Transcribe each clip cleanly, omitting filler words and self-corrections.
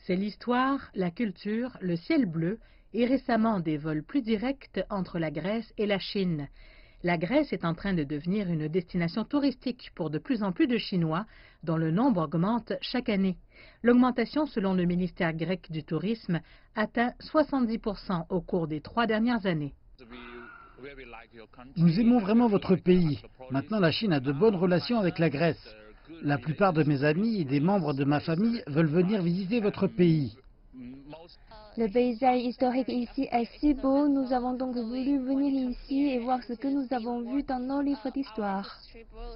C'est l'histoire, la culture, le ciel bleu et récemment des vols plus directs entre la Grèce et la Chine. La Grèce est en train de devenir une destination touristique pour de plus en plus de Chinois, dont le nombre augmente chaque année. L'augmentation, selon le ministère grec du Tourisme, atteint 70% au cours des 3 dernières années. Nous aimons vraiment votre pays. Maintenant, la Chine a de bonnes relations avec la Grèce. La plupart de mes amis et des membres de ma famille veulent venir visiter votre pays. Le paysage historique ici est si beau, nous avons donc voulu venir ici et voir ce que nous avons vu dans nos livres d'histoire.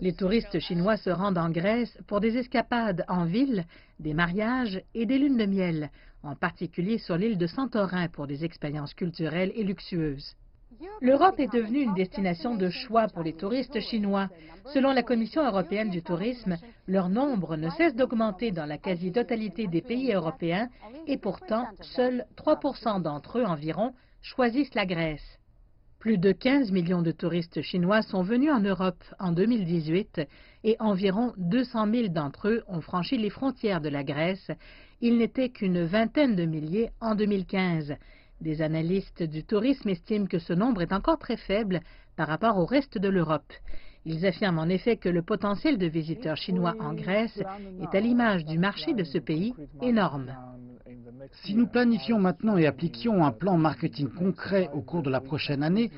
Les touristes chinois se rendent en Grèce pour des escapades en ville, des mariages et des lunes de miel, en particulier sur l'île de Santorin pour des expériences culturelles et luxueuses. L'Europe est devenue une destination de choix pour les touristes chinois. Selon la Commission européenne du tourisme, leur nombre ne cesse d'augmenter dans la quasi-totalité des pays européens et pourtant, seuls 3% d'entre eux environ choisissent la Grèce. Plus de 15 millions de touristes chinois sont venus en Europe en 2018 et environ 200 000 d'entre eux ont franchi les frontières de la Grèce. Il n'était qu'une vingtaine de milliers en 2015. Des analystes du tourisme estiment que ce nombre est encore très faible par rapport au reste de l'Europe. Ils affirment en effet que le potentiel de visiteurs chinois en Grèce est à l'image du marché de ce pays énorme. Si nous planifions maintenant et appliquions un plan marketing concret au cours de la prochaine année,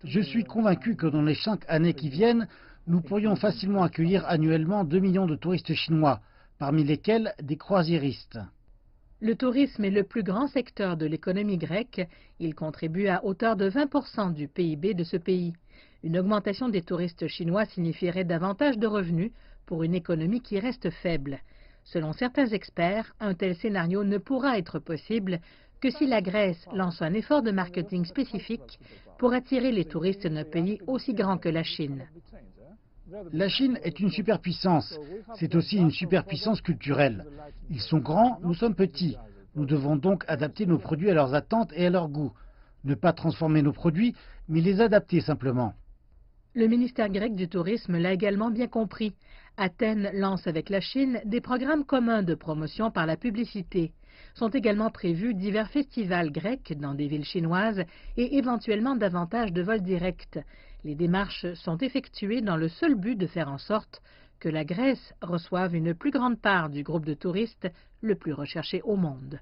je suis convaincu que dans les 5 années qui viennent, nous pourrions facilement accueillir annuellement 2 millions de touristes chinois, parmi lesquels des croisiéristes. Le tourisme est le plus grand secteur de l'économie grecque. Il contribue à hauteur de 20% du PIB de ce pays. Une augmentation des touristes chinois signifierait davantage de revenus pour une économie qui reste faible. Selon certains experts, un tel scénario ne pourra être possible que si la Grèce lance un effort de marketing spécifique pour attirer les touristes d'un pays aussi grand que la Chine. La Chine est une superpuissance. C'est aussi une superpuissance culturelle. Ils sont grands, nous sommes petits. Nous devons donc adapter nos produits à leurs attentes et à leurs goûts. Ne pas transformer nos produits, mais les adapter simplement. Le ministère grec du Tourisme l'a également bien compris. Athènes lance avec la Chine des programmes communs de promotion par la publicité. Sont également prévus divers festivals grecs dans des villes chinoises et éventuellement davantage de vols directs. Les démarches sont effectuées dans le seul but de faire en sorte que la Grèce reçoive une plus grande part du groupe de touristes le plus recherché au monde.